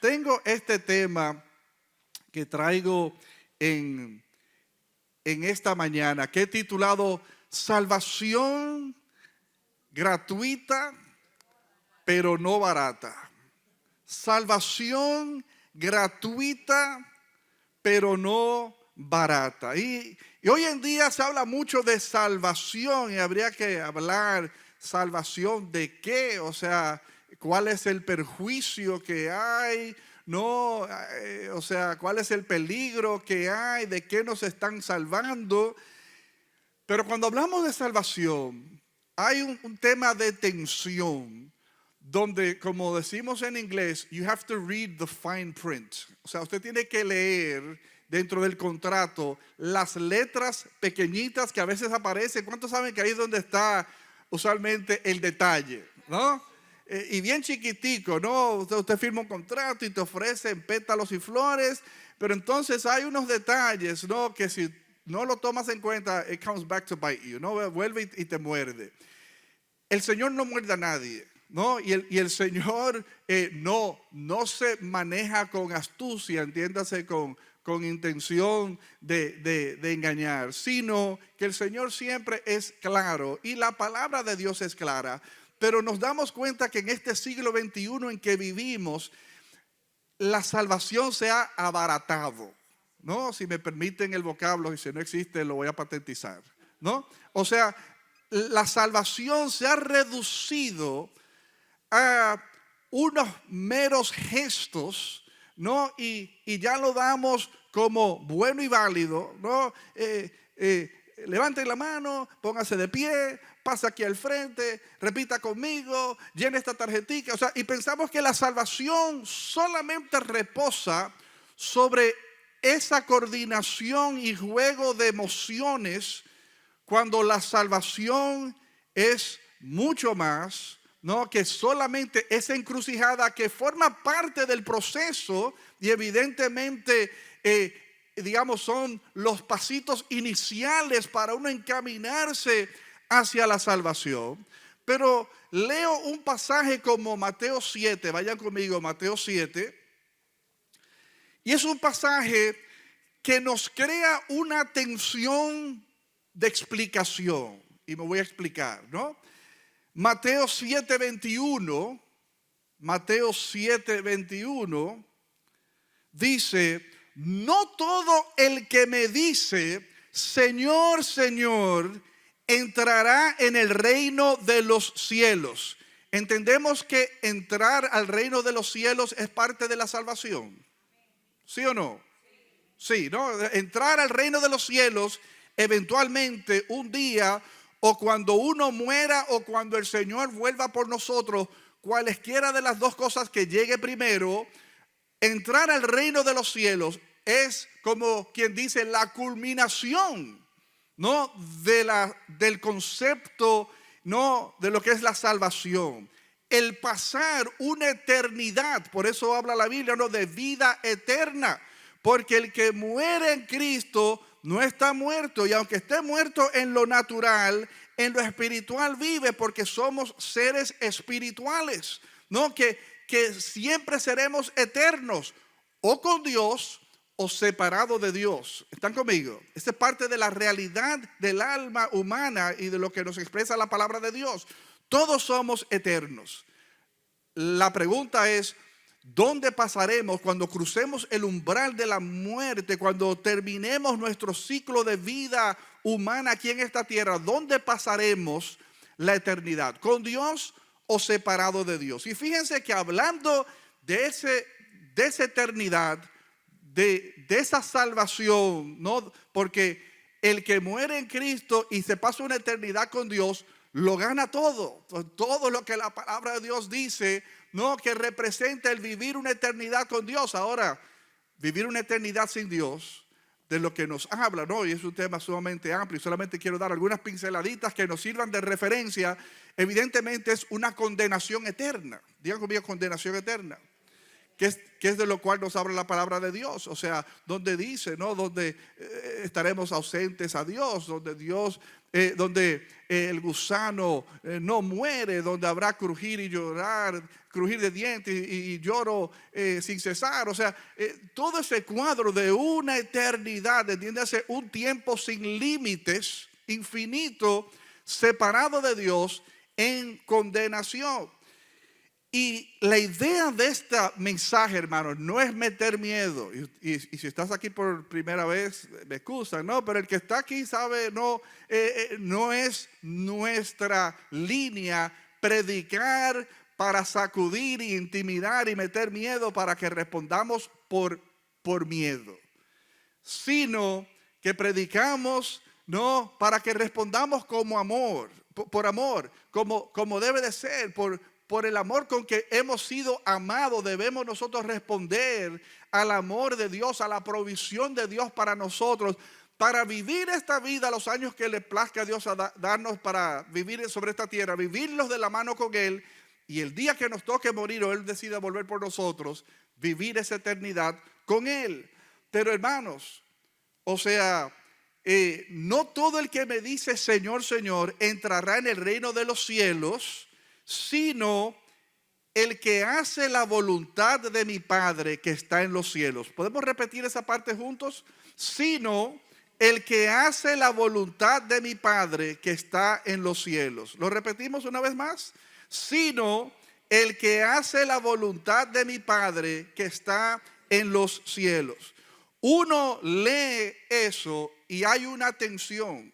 tengo este tema que traigo en esta mañana, que he titulado Salvación gratuita, pero no barata. Salvación gratuita, pero no barata. Y hoy en día se habla mucho de salvación y habría que hablar salvación de qué, o sea, cuál es el perjuicio que hay, no, o sea, cuál es el peligro que hay, de qué nos están salvando. Pero cuando hablamos de salvación, hay un tema de tensión, donde, como decimos en inglés, you have to read the fine print. O sea, usted tiene que leer dentro del contrato las letras pequeñitas que a veces aparecen. ¿Cuántos saben que ahí es donde está usualmente el detalle, no? Y bien chiquitico, ¿no? Usted firma un contrato y te ofrecen pétalos y flores, pero entonces hay unos detalles, ¿no? Que si no lo tomas en cuenta, it comes back to bite you, ¿no? Vuelve y te muerde. El Señor no muerde a nadie, ¿no? Y el Señor no se maneja con astucia, entiéndase, con intención de engañar, sino que el Señor siempre es claro y la palabra de Dios es clara. Pero nos damos cuenta que en este siglo XXI en que vivimos, la salvación se ha abaratado, ¿no? Si me permiten el vocablo, y si no existe lo voy a patentizar, ¿no? O sea, la salvación se ha reducido a unos meros gestos, ¿no? Y ya lo damos como bueno y válido, ¿no? Levanten la mano, póngase de pie, pasa aquí al frente, repita conmigo, llene esta tarjetita. O sea, y pensamos que la salvación solamente reposa sobre esa coordinación y juego de emociones, cuando la salvación es mucho más, ¿no? Que solamente esa encrucijada que forma parte del proceso y evidentemente, digamos, son los pasitos iniciales para uno encaminarse hacia la salvación. Pero leo un pasaje como Mateo 7, vayan conmigo, Mateo 7, y es un pasaje que nos crea una tensión de explicación, y me voy a explicar, ¿no? Mateo 7:21, Mateo 7:21 dice: no todo el que me dice Señor, Señor, entrará en el reino de los cielos. Entendemos que entrar al reino de los cielos es parte de la salvación, ¿sí o no? Sí, ¿no? Entrar al reino de los cielos eventualmente un día, o cuando uno muera, o cuando el Señor vuelva por nosotros, cualesquiera de las dos cosas que llegue primero, entrar al reino de los cielos es, como quien dice, la culminación, ¿no? Del concepto, ¿no? De lo que es la salvación. El pasar una eternidad, por eso habla la Biblia, ¿no? De vida eterna. Porque el que muere en Cristo no está muerto, y aunque esté muerto en lo natural, en lo espiritual vive, porque somos seres espirituales, ¿no? Que siempre seremos eternos, o con Dios o separados de Dios. ¿Están conmigo? Esta es parte de la realidad del alma humana y de lo que nos expresa la palabra de Dios. Todos somos eternos. La pregunta es: ¿dónde pasaremos cuando crucemos el umbral de la muerte, cuando terminemos nuestro ciclo de vida humana aquí en esta tierra? ¿Dónde pasaremos la eternidad? ¿Con Dios o separado de Dios? Y fíjense que hablando de esa eternidad, de esa salvación, ¿no? Porque el que muere en Cristo y se pasa una eternidad con Dios, lo gana todo. Todo lo que la palabra de Dios dice, ¿no? Que representa el vivir una eternidad con Dios. Ahora, vivir una eternidad sin Dios, de lo que nos habla, ¿no? Y es un tema sumamente amplio, y solamente quiero dar algunas pinceladitas que nos sirvan de referencia. Evidentemente es una condenación eterna. Digan conmigo, condenación eterna. Que es de lo cual nos habla la palabra de Dios. O sea, donde dice, ¿no? Donde estaremos ausentes a Dios, donde Dios donde el gusano no muere, donde habrá crujir y llorar, crujir de dientes y lloro sin cesar. O sea, todo ese cuadro de una eternidad, entiéndase, un tiempo sin límites, infinito, separado de Dios en condenación. Y la idea de este mensaje, hermanos, no es meter miedo. Y si estás aquí por primera vez, me excusan, ¿no? Pero el que está aquí sabe, no es nuestra línea predicar para sacudir, y intimidar y meter miedo para que respondamos por miedo. Sino que predicamos, no, para que respondamos como amor, por amor, como debe de ser, por el amor con que hemos sido amados. Debemos nosotros responder al amor de Dios, a la provisión de Dios para nosotros, para vivir esta vida los años que le plazca a Dios a darnos para vivir sobre esta tierra, vivirlos de la mano con Él, y el día que nos toque morir o Él decida volver por nosotros, vivir esa eternidad con Él. Pero hermanos, o sea, no todo el que me dice Señor, Señor entrará en el reino de los cielos, sino el que hace la voluntad de mi Padre que está en los cielos. ¿Podemos repetir esa parte juntos? Sino el que hace la voluntad de mi Padre que está en los cielos. ¿Lo repetimos una vez más? Sino el que hace la voluntad de mi Padre que está en los cielos. Uno lee eso y hay una tensión.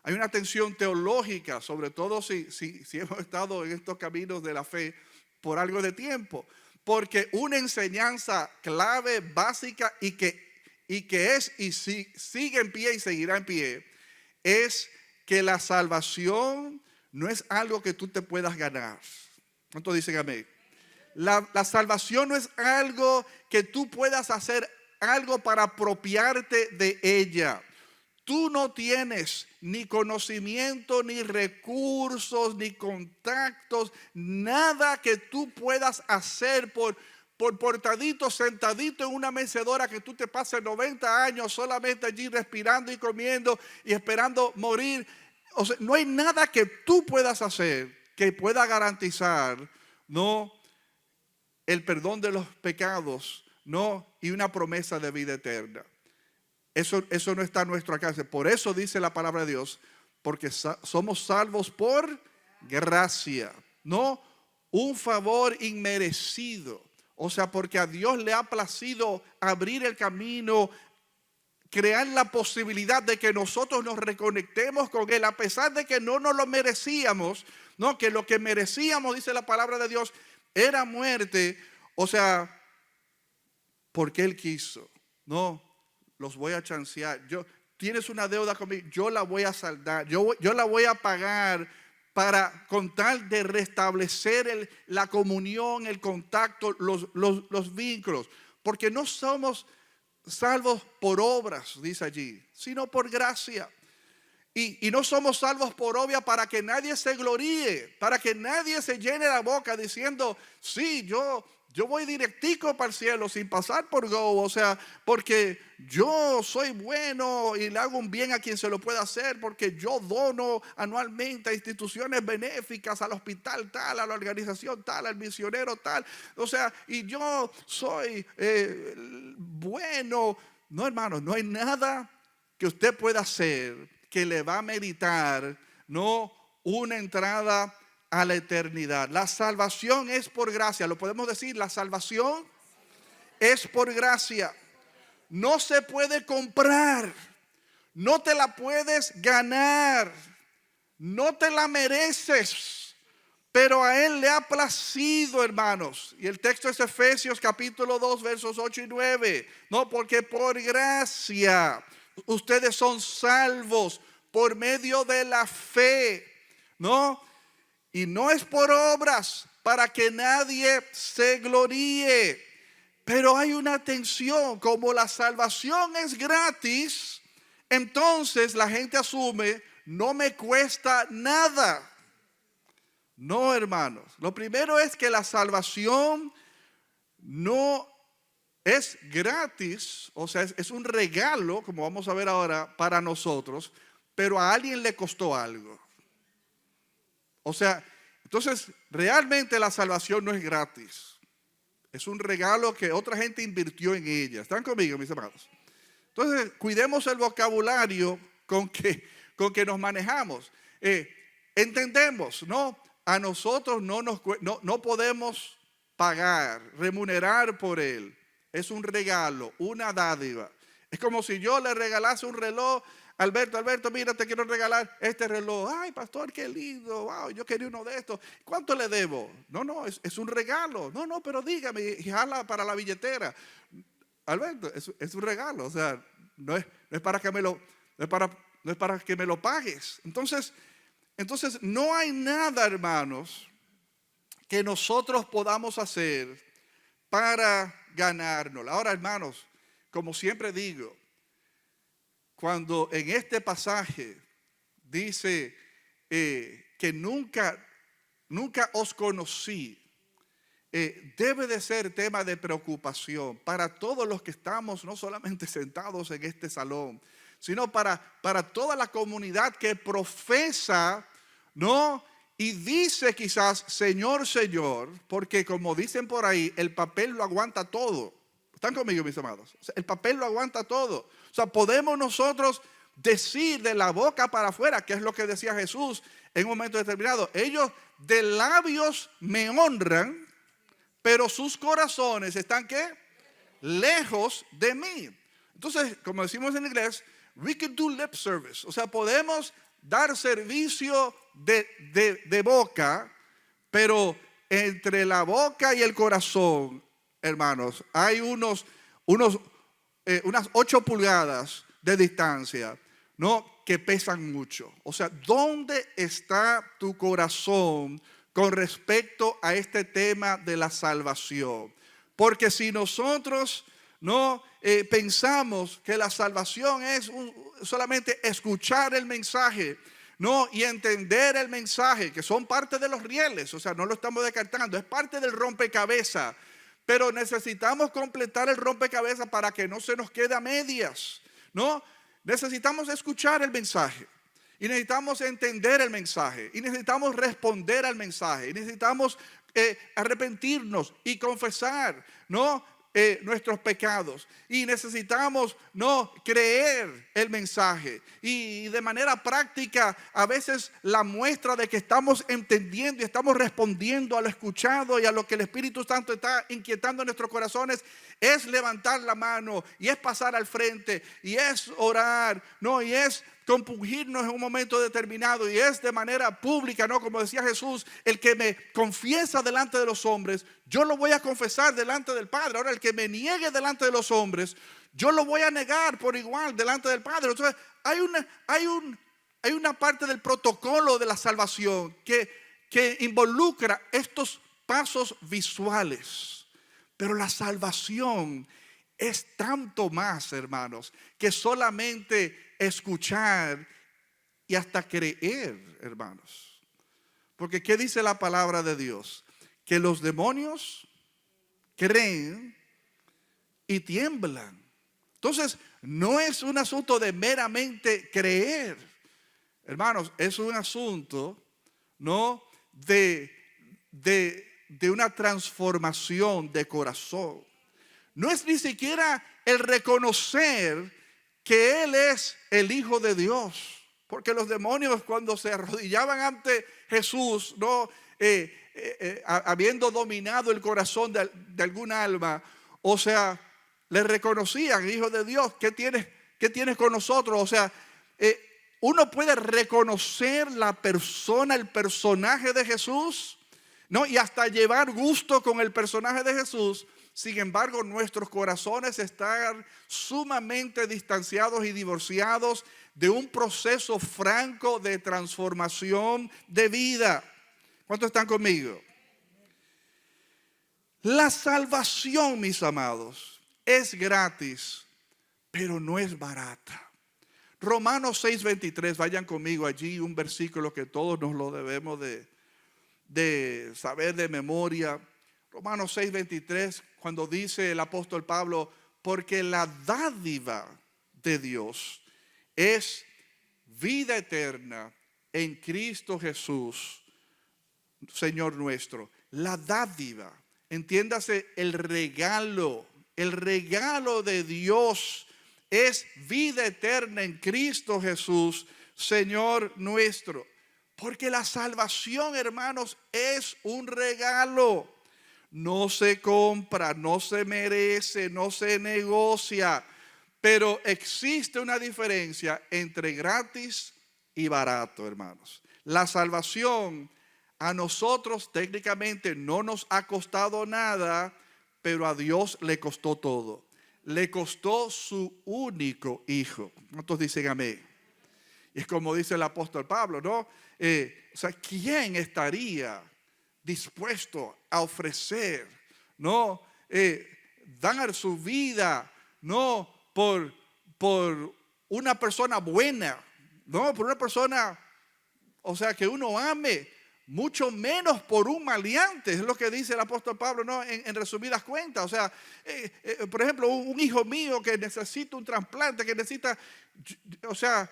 Hay una tensión teológica, sobre todo si hemos estado en estos caminos de la fe por algo de tiempo. Porque una enseñanza clave, básica y que sigue en pie y seguirá en pie, es que la salvación no es algo que tú te puedas ganar. ¿Cuántos dicen amén? La salvación no es algo que tú puedas hacer algo para apropiarte de ella. Tú no tienes ni conocimiento, ni recursos, ni contactos, nada que tú puedas hacer por portadito, sentadito en una mecedora, que tú te pases 90 años solamente allí respirando y comiendo y esperando morir. O sea, no hay nada que tú puedas hacer que pueda garantizar, no, el perdón de los pecados, no, y una promesa de vida eterna. Eso no está a nuestro alcance. Por eso dice la palabra de Dios, porque somos salvos por gracia, no un favor inmerecido. O sea, porque a Dios le ha placido abrir el camino, crear la posibilidad de que nosotros nos reconectemos con Él, a pesar de que no nos lo merecíamos, no, que lo que merecíamos, dice la palabra de Dios, era muerte. O sea, porque Él quiso, no. Los voy a chancear. Tienes una deuda conmigo, yo la voy a saldar, yo la voy a pagar para con tal de restablecer la comunión, el contacto, los vínculos. Porque no somos salvos por obras, dice allí, sino por gracia. Y no somos salvos por obra para que nadie se gloríe, para que nadie se llene la boca diciendo, sí, yo voy directico para el cielo sin pasar por go. O sea, porque yo soy bueno y le hago un bien a quien se lo pueda hacer, porque yo dono anualmente a instituciones benéficas, al hospital tal, a la organización tal, al misionero tal. O sea, y yo soy bueno. No, hermanos, no hay nada que usted pueda hacer que le va a meritar, no, una entrada a la eternidad. La salvación es por gracia. Lo podemos decir, la salvación es por gracia. No se puede comprar, no te la puedes ganar, no te la mereces, pero a Él le ha placido, hermanos. Y el texto es Efesios capítulo 2 versos 8 y 9. No, porque por gracia ustedes son salvos por medio de la fe, ¿no? Y no es por obras para que nadie se gloríe. Pero hay una tensión, como la salvación es gratis, entonces la gente asume, no me cuesta nada. No, hermanos. Lo primero es que la salvación no es gratis, o sea, es un regalo, como vamos a ver ahora, para nosotros, pero a alguien le costó algo. O sea, entonces realmente la salvación no es gratis. Es un regalo que otra gente invirtió en ella. ¿Están conmigo, mis amados? Entonces, cuidemos el vocabulario con que nos manejamos. Entendemos, ¿no? A nosotros no podemos pagar, remunerar por él. Es un regalo, una dádiva. Es como si yo le regalase un reloj. Alberto, mira, te quiero regalar este reloj. Ay, pastor, qué lindo. Wow, yo quería uno de estos. ¿Cuánto le debo? No, es un regalo. No, pero dígame, y jala para la billetera. Alberto, es un regalo. O sea, no es para que me lo, no es para que me lo pagues. Entonces, no hay nada, hermanos, que nosotros podamos hacer para ganarnos. Ahora, hermanos, como siempre digo, cuando en este pasaje dice que nunca os conocí, debe de ser tema de preocupación para todos los que estamos no solamente sentados en este salón, sino para toda la comunidad que profesa, ¿no? Y dice quizás, Señor, Señor, porque como dicen por ahí, el papel lo aguanta todo. ¿Están conmigo, mis amados? O sea, el papel lo aguanta todo. O sea, podemos nosotros decir de la boca para afuera, que es lo que decía Jesús en un momento determinado. Ellos de labios me honran, pero sus corazones están, ¿qué? Lejos de mí. Entonces, como decimos en inglés, we can do lip service. O sea, podemos dar servicio de boca, pero entre la boca y el corazón, hermanos, hay unas 8 pulgadas de distancia, ¿no? Que pesan mucho. O sea, ¿dónde está tu corazón con respecto a este tema de la salvación? Porque si nosotros no pensamos que la salvación es solamente escuchar el mensaje, no, y entender el mensaje, que son parte de los rieles, o sea, no lo estamos descartando, es parte del rompecabezas, pero necesitamos completar el rompecabezas para que no se nos quede a medias, ¿no? Necesitamos escuchar el mensaje. Y necesitamos entender el mensaje. Y necesitamos responder al mensaje. Y necesitamos arrepentirnos y confesar, ¿no? Nuestros pecados. Y necesitamos no creer el mensaje. Y de manera práctica, a veces la muestra de que estamos entendiendo y estamos respondiendo a lo escuchado y a lo que el Espíritu Santo está inquietando en nuestros corazones es levantar la mano y es pasar al frente y es orar, no, y es compungirnos en un momento determinado y es de manera pública, ¿no? Como decía Jesús, el que me confiesa delante de los hombres, yo lo voy a confesar delante del Padre. Ahora, el que me niegue delante de los hombres, yo lo voy a negar por igual delante del Padre. Entonces, hay una parte del protocolo de la salvación que involucra estos pasos visuales. Pero la salvación es tanto más, hermanos, que solamente escuchar y hasta creer, hermanos. Porque ¿qué dice la palabra de Dios? Que los demonios creen y tiemblan. Entonces, no es un asunto de meramente creer, hermanos, es un asunto, ¿no? de una transformación de corazón. No es ni siquiera el reconocer que Él es el Hijo de Dios. Porque los demonios, cuando se arrodillaban ante Jesús, ¿no? Habiendo dominado el corazón de algún alma, o sea, le reconocían, Hijo de Dios, ¿qué tienes con nosotros? O sea, uno puede reconocer la persona, el personaje de Jesús, ¿no? Y hasta llevar gusto con el personaje de Jesús. Sin embargo, nuestros corazones están sumamente distanciados y divorciados de un proceso franco de transformación de vida. ¿Cuántos están conmigo? La salvación, mis amados, es gratis, pero no es barata. Romanos 6:23, vayan conmigo allí, un versículo que todos nos lo debemos de saber de memoria. Romanos 6:23, cuando dice el apóstol Pablo, porque la dádiva de Dios es vida eterna en Cristo Jesús, Señor nuestro. La dádiva, entiéndase el regalo de Dios es vida eterna en Cristo Jesús, Señor nuestro. Porque la salvación, hermanos, es un regalo. No se compra, no se merece, no se negocia. Pero existe una diferencia entre gratis y barato, hermanos. La salvación a nosotros técnicamente no nos ha costado nada, pero a Dios le costó todo. Le costó su único hijo. ¿Cuántos dicen amén? Y es como dice el apóstol Pablo, ¿no? O sea, ¿quién estaría dispuesto a ofrecer, ¿no? Dar su vida, ¿no? Por una persona buena, ¿no? Por una persona, o sea, que uno ame, mucho menos por un maleante, es lo que dice el apóstol Pablo, ¿no? En resumidas cuentas, o sea, por ejemplo, un hijo mío que necesita un trasplante, que necesita, o sea,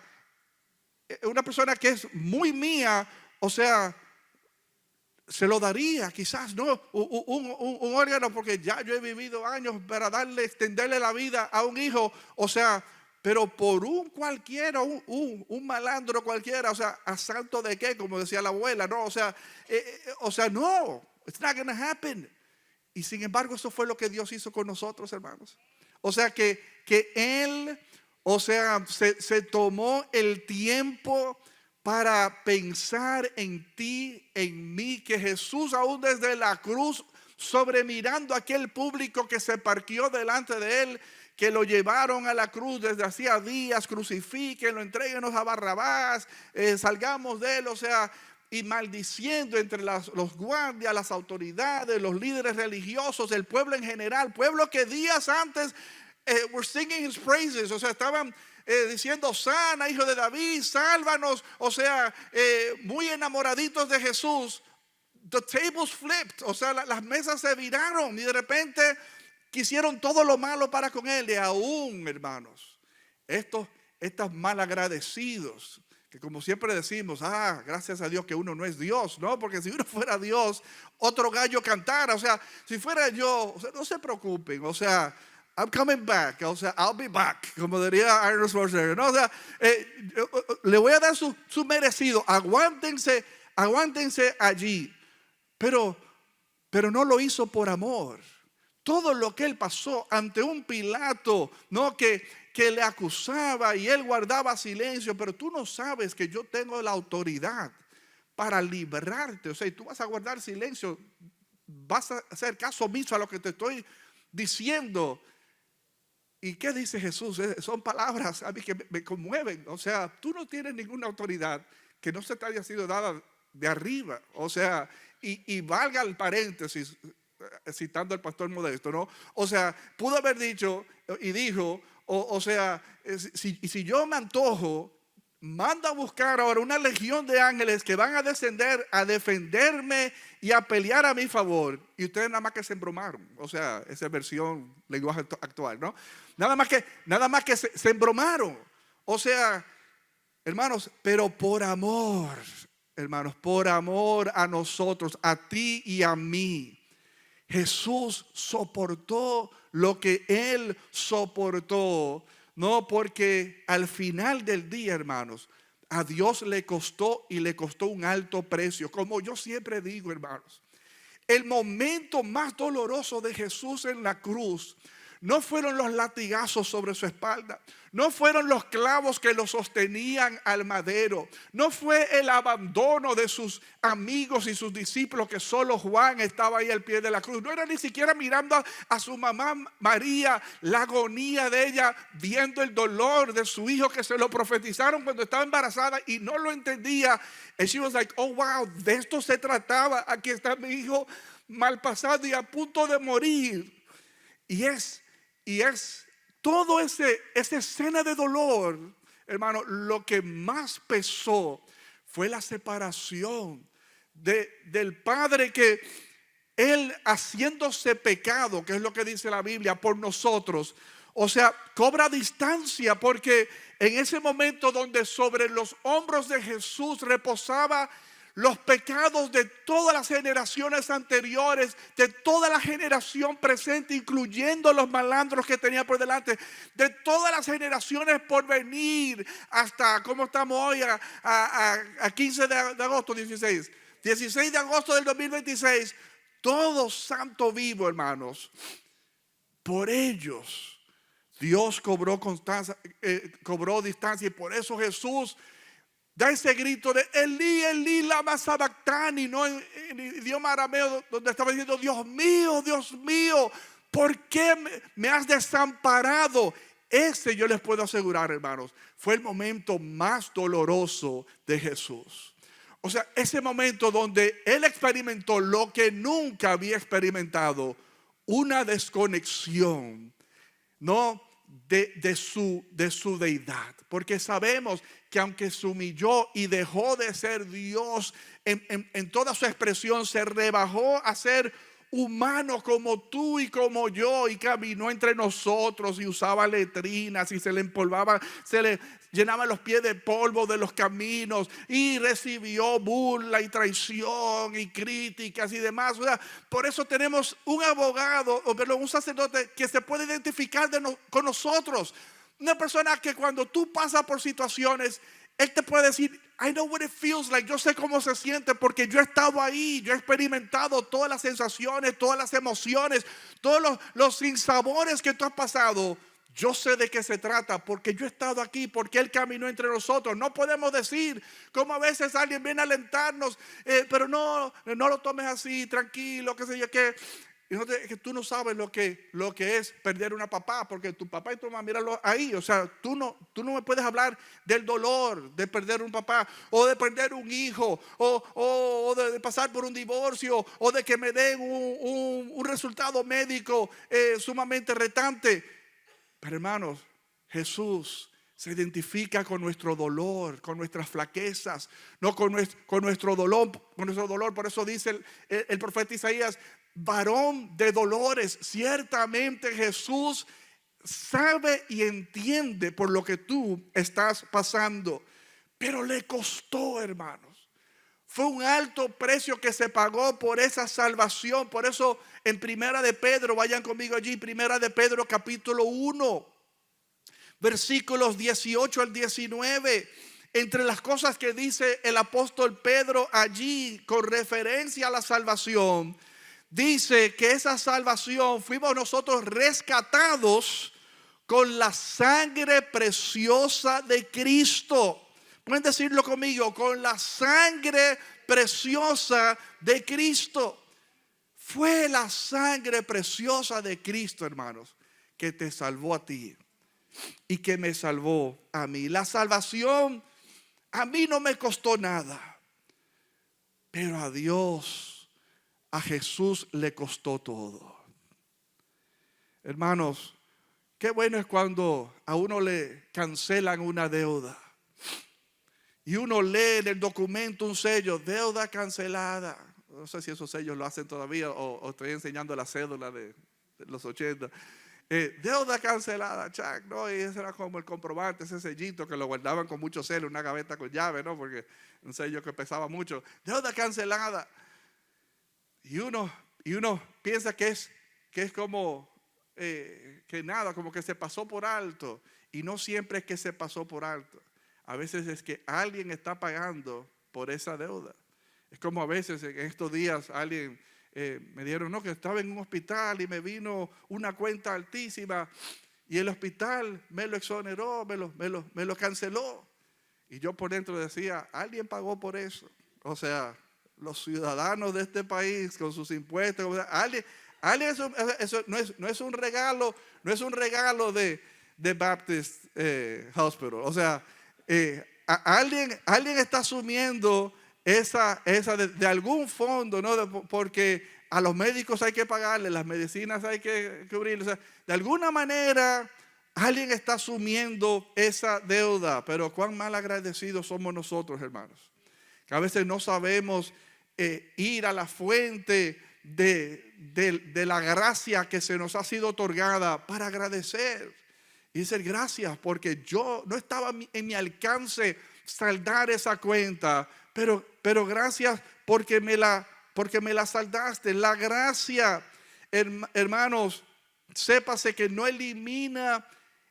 una persona que es muy mía, o sea, se lo daría quizás, ¿no? Un órgano, porque ya yo he vivido años para extenderle la vida a un hijo, o sea, pero por un cualquiera, un malandro cualquiera, o sea, ¿a santo de qué? Como decía la abuela, ¿no? O sea, no, it's not gonna happen. Y sin embargo, eso fue lo que Dios hizo con nosotros, hermanos. O sea, que Él, o sea, se tomó el tiempo para pensar en ti, en mí, que Jesús aún desde la cruz, sobremirando a aquel público que se parqueó delante de Él, que lo llevaron a la cruz desde hacía días, crucifíquenlo, entréguenos a Barrabás, salgamos de Él, o sea, y maldiciendo entre los guardias, las autoridades, los líderes religiosos, el pueblo en general, pueblo que días antes were singing his praises, o sea, estaban diciendo, sana, hijo de David, sálvanos, o sea, muy enamoraditos de Jesús. The tables flipped, o sea, las mesas se viraron y de repente quisieron todo lo malo para con él. Y aún, hermanos, estos malagradecidos, que como siempre decimos, gracias a Dios que uno no es Dios, ¿no? Porque si uno fuera Dios, otro gallo cantara, o sea, si fuera yo, o sea, no se preocupen, o sea, I'm coming back, o sea, I'll be back, como diría Arnold Schwarzenegger, ¿no? O sea, le voy a dar su merecido, aguántense allí, pero no lo hizo por amor. Todo lo que él pasó ante un Pilato, ¿no? Que le acusaba y él guardaba silencio, pero tú no sabes que yo tengo la autoridad para librarte, o sea, y tú vas a guardar silencio, vas a hacer caso omiso a lo que te estoy diciendo. ¿Y qué dice Jesús? Son palabras a mí que me conmueven. O sea, tú no tienes ninguna autoridad que no se te haya sido dada de arriba. O sea, y valga el paréntesis, citando al pastor Modesto, ¿no? O sea, pudo haber dicho y dijo, o sea, si yo me antojo, manda a buscar ahora una legión de ángeles que van a descender a defenderme y a pelear a mi favor. Y ustedes nada más que se embromaron. O sea, esa versión lenguaje actual, ¿no? Nada más que se embromaron. O sea, hermanos, pero por amor, hermanos, por amor a nosotros, a ti y a mí, Jesús soportó lo que Él soportó. No, porque al final del día, hermanos, a Dios le costó y le costó un alto precio. Como yo siempre digo, hermanos, el momento más doloroso de Jesús en la cruz no fueron los latigazos sobre su espalda, no fueron los clavos que lo sostenían al madero, no fue el abandono de sus amigos y sus discípulos, que solo Juan estaba ahí al pie de la cruz. No era ni siquiera mirando a su mamá María, la agonía de ella, viendo el dolor de su hijo que se lo profetizaron cuando estaba embarazada y no lo entendía. And she was like, oh wow, de esto se trataba. Aquí está mi hijo mal pasado y a punto de morir. Y es todo esa escena de dolor, hermano, lo que más pesó fue la separación del padre que Él haciéndose pecado, que es lo que dice la Biblia, por nosotros. O sea, cobra distancia, porque en ese momento donde sobre los hombros de Jesús reposaba los pecados de todas las generaciones anteriores, de toda la generación presente, incluyendo los malandros que tenía por delante, de todas las generaciones por venir, hasta, ¿cómo estamos hoy? A 15 de agosto, 16 de agosto del 2026. Todo santo vivo, hermanos. Por ellos Dios cobró distancia, y por eso Jesús da ese grito de Elí, Elí, lama sabactani, no en idioma arameo, donde estaba diciendo: Dios mío, ¿por qué me has desamparado? Ese, yo les puedo asegurar, hermanos, fue el momento más doloroso de Jesús. O sea, ese momento donde Él experimentó lo que nunca había experimentado: una desconexión, ¿no? de su deidad. Porque sabemos que aunque se humilló y dejó de ser Dios en toda su expresión, se rebajó a ser humano como tú y como yo, y caminó entre nosotros y usaba letrinas y se le empolvaba, se le llenaba los pies de polvo de los caminos, y recibió burla y traición y críticas y demás. O sea, por eso tenemos un abogado, un sacerdote que se puede identificar con nosotros. Una persona que cuando tú pasas por situaciones, él te puede decir: I know what it feels like. Yo sé cómo se siente, porque yo he estado ahí. Yo he experimentado todas las sensaciones, todas las emociones, todos los sinsabores que tú has pasado. Yo sé de qué se trata, porque yo he estado aquí, porque Él caminó entre nosotros. No podemos decir como a veces alguien viene a alentarnos, pero no lo tomes así, tranquilo, qué sé yo qué. Que tú no sabes lo que es perder una papá, porque tu papá y tu mamá, míralo ahí. O sea, tú no me puedes hablar del dolor de perder un papá, o de perder un hijo, o de pasar por un divorcio, o de que me den un resultado médico sumamente retante. Pero, hermanos, Jesús se identifica con nuestro dolor, con nuestras flaquezas, no con nuestro dolor. Por eso dice el profeta Isaías: varón de dolores. Ciertamente Jesús sabe y entiende por lo que tú estás pasando. Pero le costó, hermanos. Fue un alto precio que se pagó por esa salvación. Por eso en Primera de Pedro, vayan conmigo allí, Primera de Pedro capítulo 1, versículos 18 al 19. Entre las cosas que dice el apóstol Pedro allí con referencia a la salvación, dice que esa salvación fuimos nosotros rescatados con la sangre preciosa de Cristo. Pueden decirlo conmigo: con la sangre preciosa de Cristo. Fue la sangre preciosa de Cristo, hermanos, que te salvó a ti y que me salvó a mí. La salvación a mí no me costó nada, pero a Dios, a Jesús le costó todo. Hermanos, qué bueno es cuando a uno le cancelan una deuda y uno lee en el documento un sello: deuda cancelada. No sé si esos sellos lo hacen todavía, o estoy enseñando la cédula de los 80. Deuda cancelada, check, ¿no? Y ese era como el comprobante, ese sellito que lo guardaban con mucho celo, una gaveta con llave, ¿no? Porque un sello que pesaba mucho. Deuda cancelada. Y uno piensa que es como que nada, como que se pasó por alto. Y no siempre es que se pasó por alto. A veces es que alguien está pagando por esa deuda. Es como a veces en estos días alguien me dijeron: no, que estaba en un hospital y me vino una cuenta altísima y el hospital me lo exoneró, me lo canceló. Y yo por dentro decía: alguien pagó por eso. O sea, los ciudadanos de este país con sus impuestos. Alguien, eso no es un regalo, no es un regalo de Baptist Hospital. O sea, alguien está asumiendo esa de algún fondo, ¿no? Porque a los médicos hay que pagarle, las medicinas hay que cubrirles. O sea, de alguna manera alguien está asumiendo esa deuda. Pero cuán mal agradecidos somos nosotros, hermanos, que a veces no sabemos ir a la fuente de la gracia que se nos ha sido otorgada para agradecer. Y decir gracias porque yo no estaba en mi alcance saldar esa cuenta, pero gracias porque me la saldaste. La gracia, hermanos, sépase que no elimina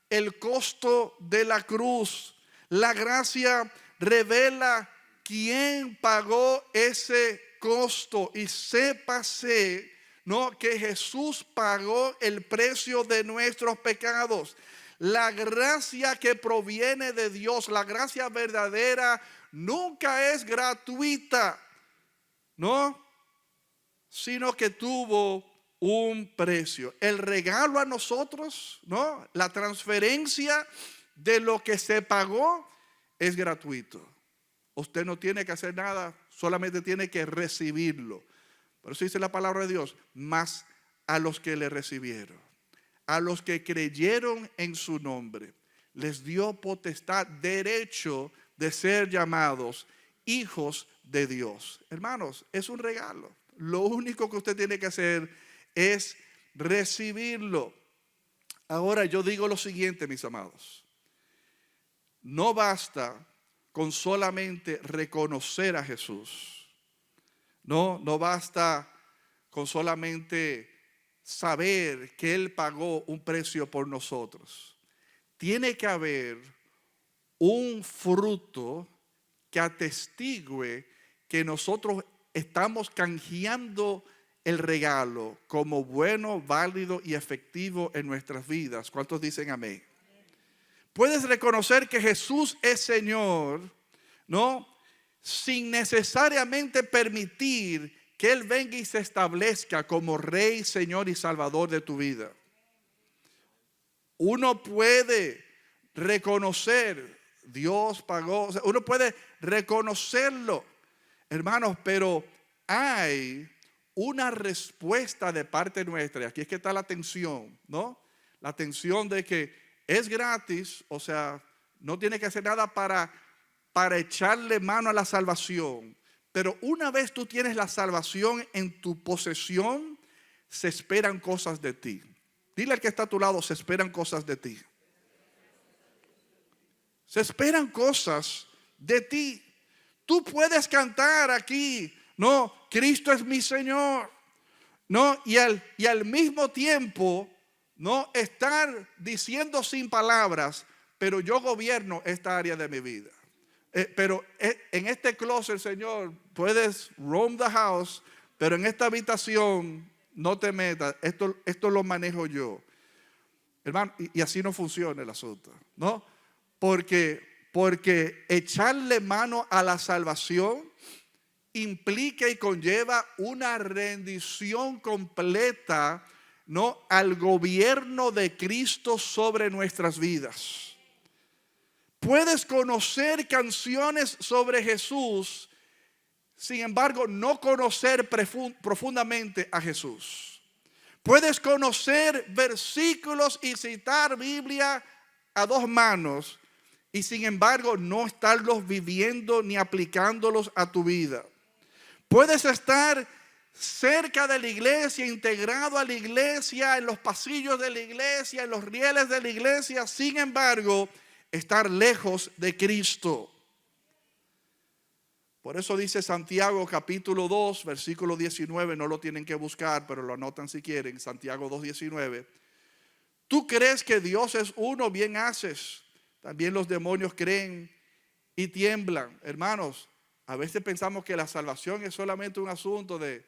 el costo de la cruz. La gracia revela quién pagó ese costo, y sépase, ¿no?, que Jesús pagó el precio de nuestros pecados. La gracia que proviene de Dios, la gracia verdadera, nunca es gratuita, ¿no?, sino que tuvo un precio. El regalo a nosotros, ¿no?, la transferencia de lo que se pagó es gratuito. Usted no tiene que hacer nada, solamente tiene que recibirlo. Por eso dice la palabra de Dios: mas a los que le recibieron, a los que creyeron en su nombre, les dio potestad, derecho de ser llamados hijos de Dios. Hermanos, es un regalo. Lo único que usted tiene que hacer es recibirlo. Ahora yo digo lo siguiente, mis amados: no basta con solamente reconocer a Jesús. No basta con solamente saber que Él pagó un precio por nosotros. Tiene que haber un fruto que atestigue que nosotros estamos canjeando el regalo como bueno, válido y efectivo en nuestras vidas. ¿Cuántos dicen amén? Puedes reconocer que Jesús es Señor, ¿no?, sin necesariamente permitir que Él venga y se establezca como Rey, Señor y Salvador de tu vida. Uno puede reconocer, Dios pagó, o sea, uno puede reconocerlo, hermanos, pero hay una respuesta de parte nuestra. Y aquí es que está la tensión, ¿no? La tensión de que es gratis, o sea, no tiene que hacer nada para echarle mano a la salvación. Pero una vez tú tienes la salvación en tu posesión, se esperan cosas de ti. Dile al que está a tu lado: se esperan cosas de ti. Se esperan cosas de ti. Tú puedes cantar aquí, no, Cristo es mi Señor, no, y al mismo tiempo, no estar diciendo sin palabras, pero yo gobierno esta área de mi vida. Pero en este closet, Señor, puedes roam the house, pero en esta habitación no te metas. Esto lo manejo yo, hermano, y así no funciona el asunto, ¿no? Porque echarle mano a la salvación implica y conlleva una rendición completa, ¿no?, al gobierno de Cristo sobre nuestras vidas. Puedes conocer canciones sobre Jesús, sin embargo, no conocer profundamente a Jesús. Puedes conocer versículos y citar Biblia a dos manos, y sin embargo, no estarlos viviendo ni aplicándolos a tu vida. Puedes estar cerca de la iglesia, integrado a la iglesia, en los pasillos de la iglesia, en los rieles de la iglesia, sin embargo, estar lejos de Cristo. Por eso dice Santiago capítulo 2, versículo 19, no lo tienen que buscar, pero lo anotan si quieren, Santiago 2:19. Tú crees que Dios es uno, bien haces. También los demonios creen y tiemblan. Hermanos, a veces pensamos que la salvación es solamente un asunto de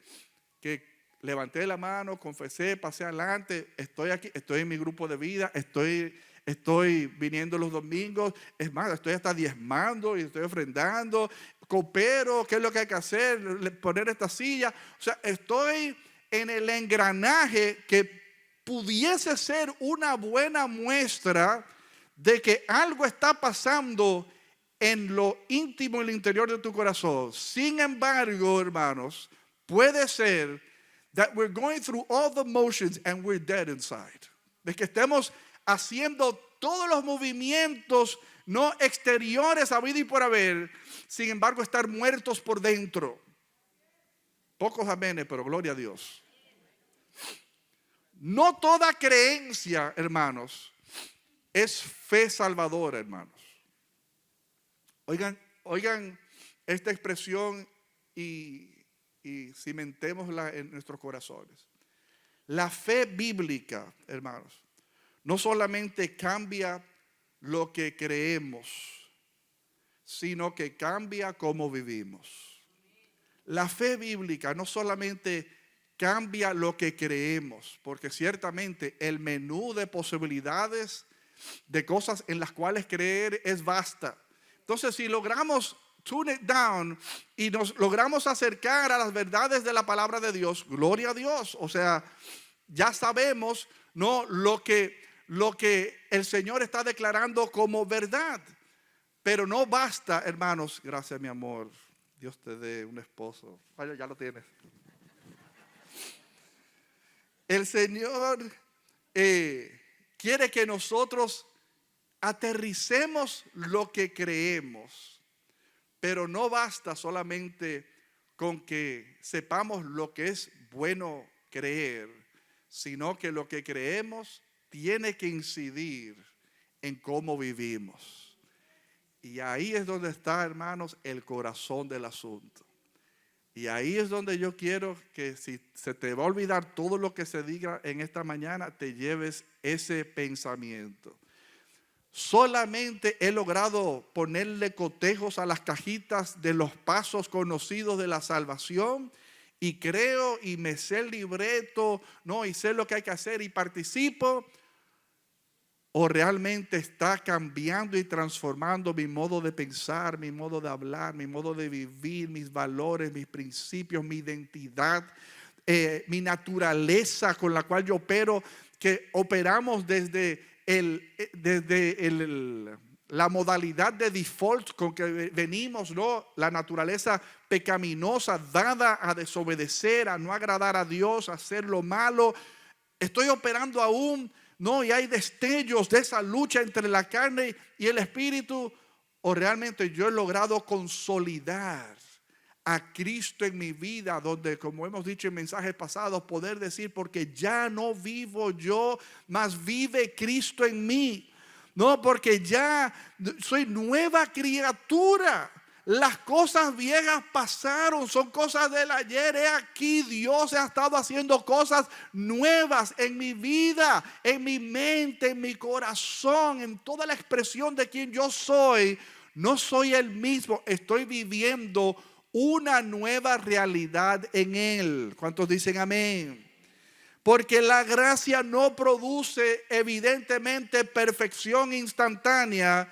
que levanté la mano, confesé, pasé adelante, estoy aquí, estoy en mi grupo de vida, estoy viniendo los domingos, es más, estoy hasta diezmando y estoy ofrendando, coopero, ¿qué es lo que hay que hacer? Poner esta silla. O sea, estoy en el engranaje que pudiese ser una buena muestra de que algo está pasando en lo íntimo, en el interior de tu corazón. Sin embargo, hermanos, puede ser that we're going through all the motions and we're dead inside. De que estemos haciendo todos los movimientos no exteriores habido y por haber, sin embargo estar muertos por dentro. Pocos amenes, pero gloria a Dios. No toda creencia, hermanos, es fe salvadora, hermanos. Oigan esta expresión y cimentémosla en nuestros corazones. La fe bíblica, hermanos, no solamente cambia lo que creemos, sino que cambia cómo vivimos. La fe bíblica no solamente cambia lo que creemos, porque ciertamente el menú de posibilidades de cosas en las cuales creer es vasta. Entonces, si logramos tune it down y nos logramos acercar a las verdades de la palabra de Dios, gloria a Dios. O sea, ya sabemos, ¿no?, lo que el Señor está declarando como verdad. Pero no basta, hermanos. Gracias, mi amor. Dios te dé un esposo. Vaya, ya lo tienes. El Señor quiere que nosotros aterricemos lo que creemos. Pero no basta solamente con que sepamos lo que es bueno creer, sino que lo que creemos tiene que incidir en cómo vivimos. Y ahí es donde está, hermanos, el corazón del asunto. Y ahí es donde yo quiero que, si se te va a olvidar todo lo que se diga en esta mañana, te lleves ese pensamiento. Solamente he logrado ponerle cotejos a las cajitas de los pasos conocidos de la salvación, y creo y me sé el libreto, ¿no?, y sé lo que hay que hacer y participo. ¿O realmente está cambiando y transformando mi modo de pensar, mi modo de hablar, mi modo de vivir, mis valores, mis principios, mi identidad, mi naturaleza con la cual yo opero, que operamos desde la modalidad de default con que venimos, ¿no?, la naturaleza pecaminosa dada a desobedecer, a no agradar a Dios, a hacer lo malo? Estoy operando aún, ¿no?, y hay destellos de esa lucha entre la carne y el espíritu. ¿O realmente yo he logrado consolidar a Cristo en mi vida, donde, como hemos dicho en mensajes pasados, poder decir, porque ya no vivo yo, mas vive Cristo en mí? No, porque ya soy nueva criatura. Las cosas viejas pasaron, son cosas del ayer. He aquí, Dios ha estado haciendo cosas nuevas en mi vida, en mi mente, en mi corazón, en toda la expresión de quien yo soy. No soy el mismo, estoy viviendo una nueva realidad en Él. ¿Cuántos dicen amén? Porque la gracia no produce evidentemente perfección instantánea,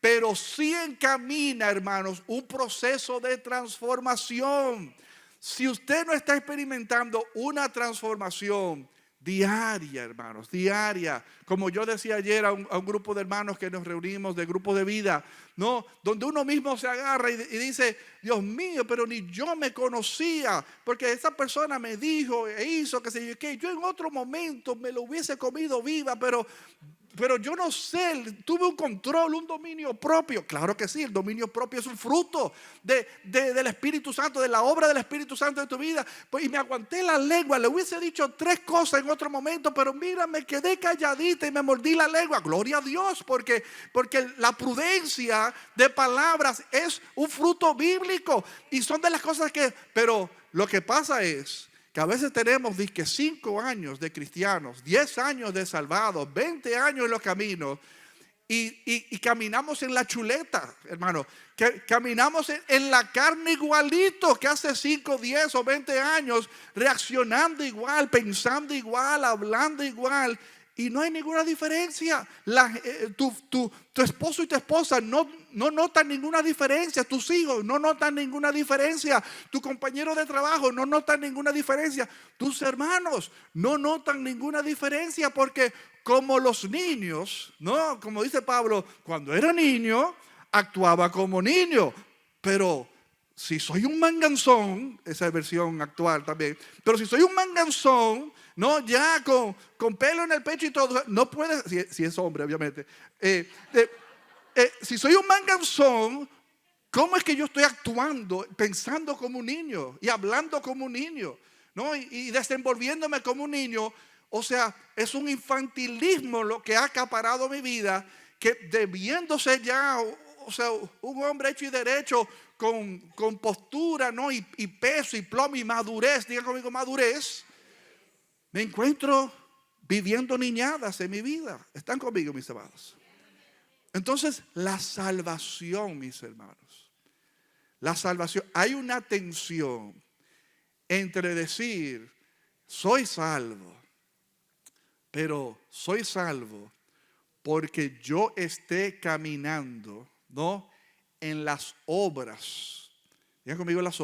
pero sí encamina, hermanos, un proceso de transformación. Si usted no está experimentando una transformación diaria, hermanos, diaria, como yo decía ayer a un grupo de hermanos que nos reunimos, de grupo de vida, ¿no?, donde uno mismo se agarra y dice, Dios mío, pero ni yo me conocía, porque esa persona me dijo e hizo que yo en otro momento me lo hubiese comido viva, pero yo no sé, tuve un control, un dominio propio. Claro que sí, el dominio propio es un fruto del Espíritu Santo, de la obra del Espíritu Santo en tu vida. Pues, y me aguanté la lengua, le hubiese dicho 3 cosas en otro momento, pero mira, me quedé calladita y me mordí la lengua. Gloria a Dios, porque la prudencia de palabras es un fruto bíblico y son de las cosas pero lo que pasa es que a veces tenemos 5 años de cristianos, 10 años de salvados, 20 años en los caminos, y caminamos en la chuleta, hermano. Que caminamos en la carne igualito que hace 5, 10 o 20 años, reaccionando igual, pensando igual, hablando igual. Y no hay ninguna diferencia. Tu esposo y tu esposa no notan ninguna diferencia. Tus hijos no notan ninguna diferencia. Tu compañero de trabajo no notan ninguna diferencia. Tus hermanos no notan ninguna diferencia, porque como los niños, ¿no?, como dice Pablo, cuando era niño actuaba como niño. Pero si soy un manganzón, esa es versión actual también, pero si soy un manganzón, no, ya con pelo en el pecho y todo, no puede, si es hombre obviamente, si soy un manganzón, ¿Cómo es que yo estoy actuando, pensando como un niño y hablando como un niño, ¿no? Y desenvolviéndome como un niño? O sea, es un infantilismo lo que ha acaparado mi vida, que debiéndose ya, o sea, un hombre hecho y derecho con postura, ¿no? Y peso y plomo y madurez, digan conmigo madurez, me encuentro viviendo niñadas en mi vida. ¿Están conmigo, mis amados? Entonces, la salvación, mis hermanos. La salvación, hay una tensión entre decir, soy salvo, pero soy salvo porque yo esté caminando, ¿no? En las obras, digan conmigo en las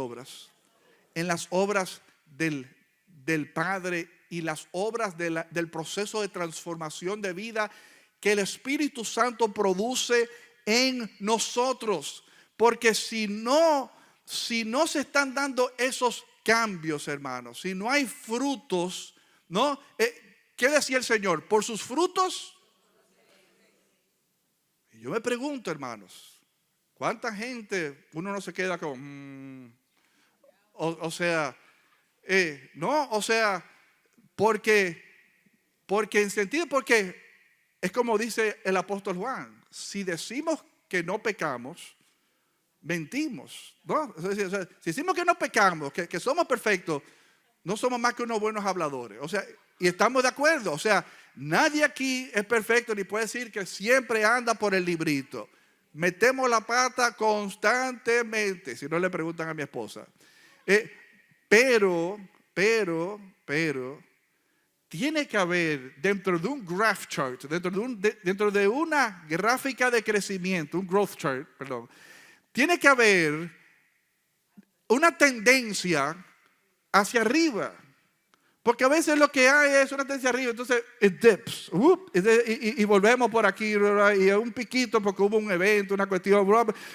obras del Padre y las obras del proceso de transformación de vida que el Espíritu Santo produce en nosotros. Porque si no se están dando esos cambios, hermanos, si no hay frutos, ¿no? ¿Qué decía el Señor? Por sus frutos. Y yo me pregunto, hermanos, ¿cuánta gente uno no se queda con no, o sea, porque en sentido, porque es como dice el apóstol Juan, si decimos que no pecamos, mentimos, ¿no? O sea, si decimos que no pecamos, que somos perfectos, no somos más que unos buenos habladores. O sea, y estamos de acuerdo. O sea, nadie aquí es perfecto ni puede decir que siempre anda por el librito. Metemos la pata constantemente, si no le preguntan a mi esposa. Pero, tiene que haber dentro de un graph chart, dentro de una gráfica de crecimiento, un growth chart, perdón, tiene que haber una tendencia hacia arriba. Porque a veces lo que hay es una tendencia arriba, entonces it dips, y volvemos por aquí, y un piquito porque hubo un evento, una cuestión,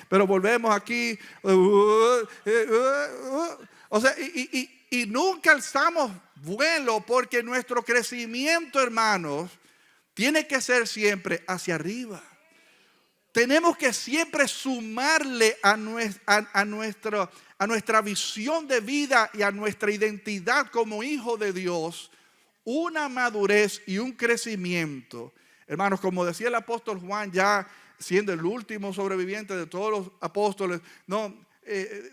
pero volvemos aquí, o sea, y nunca alzamos vuelo, porque nuestro crecimiento, hermanos, tiene que ser siempre hacia arriba. Tenemos que siempre sumarle a nuestra visión de vida y a nuestra identidad como hijo de Dios una madurez y un crecimiento. Hermanos, como decía el apóstol Juan, ya siendo el último sobreviviente de todos los apóstoles, no,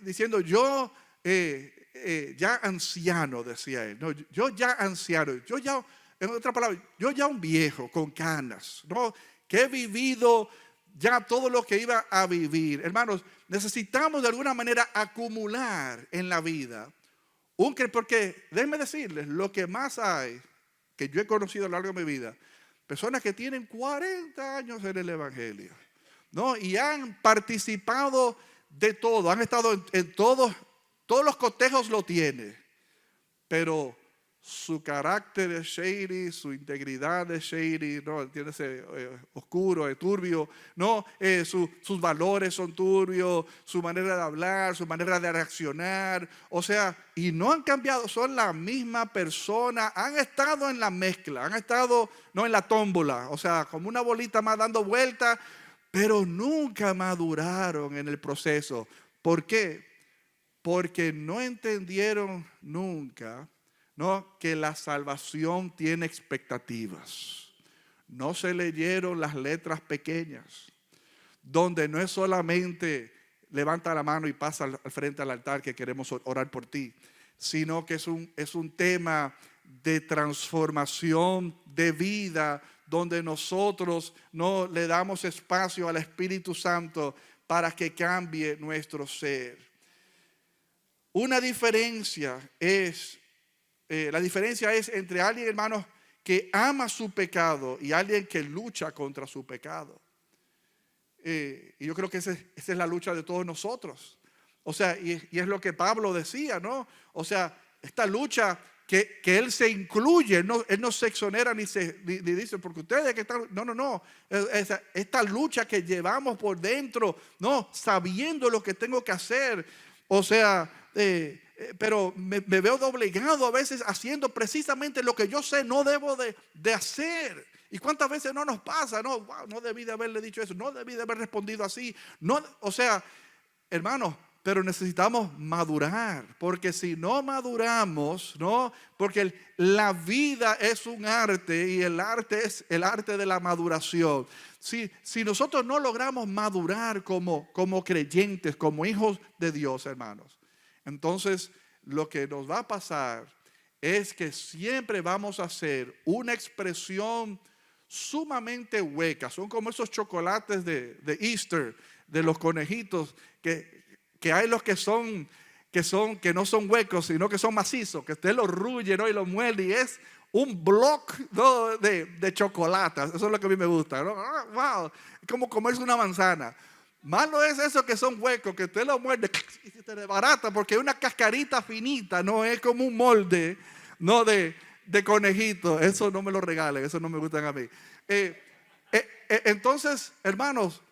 diciendo yo ya anciano, decía él, no, yo ya anciano, yo ya, en otra palabra, yo ya un viejo con canas, no, que he vivido ya todo lo que iba a vivir. Hermanos, necesitamos de alguna manera acumular en la vida porque déjenme decirles, lo que más hay, que yo he conocido a lo largo de mi vida, personas que tienen 40 años en el Evangelio, ¿no? Y han participado de todo, han estado en todos los cotejos lo tiene, pero su carácter es shady, su integridad es shady, ¿no? Entiéndese, oscuro, turbio, ¿no? Sus valores son turbios, su manera de hablar, su manera de reaccionar, o sea, y no han cambiado, son la misma persona, han estado en la mezcla, han estado, no, en la tómbola, o sea, como una bolita más dando vueltas, pero nunca maduraron en el proceso. ¿Por qué? Porque no entendieron nunca, ¿no?, que la salvación tiene expectativas. No se leyeron las letras pequeñas, donde no es solamente levanta la mano y pasa al frente al altar que queremos orar por ti, sino que es un tema de transformación de vida, donde nosotros no le damos espacio al Espíritu Santo para que cambie nuestro ser. Una diferencia es la diferencia es entre alguien, hermanos, que ama su pecado y alguien que lucha contra su pecado. Y yo creo que esa es la lucha de todos nosotros. O sea, y es lo que Pablo decía, ¿no? O sea, esta lucha que él se incluye, él no se exonera ni dice, porque ustedes que están, no. Esta lucha que llevamos por dentro, no, sabiendo lo que tengo que hacer. O sea, pero me veo doblegado a veces haciendo precisamente lo que yo sé no debo de hacer. ¿Y cuántas veces no nos pasa? No, wow, no debí de haberle dicho eso, no debí de haber respondido así. No, o sea, hermanos, pero necesitamos madurar, porque si no maduramos, ¿no? Porque la vida es un arte y el arte es el arte de la maduración. Si nosotros no logramos madurar como creyentes, como hijos de Dios, hermanos, entonces lo que nos va a pasar es que siempre vamos a hacer una expresión sumamente hueca. Son como esos chocolates de Easter, de los conejitos, que hay los que no son huecos, sino que son macizos, que usted los ruye, ¿no? Y los muerde y es un bloque, ¿no? de chocolate. Eso es lo que a mí me gusta, ¿no? Wow, es como comerse una manzana. Malo es eso que son huecos, que usted los muerde y se te desbarata porque es una cascarita finita, no es como un molde, ¿no? de conejito. Eso no me lo regalen, eso no me gustan a mí. Entonces, hermanos,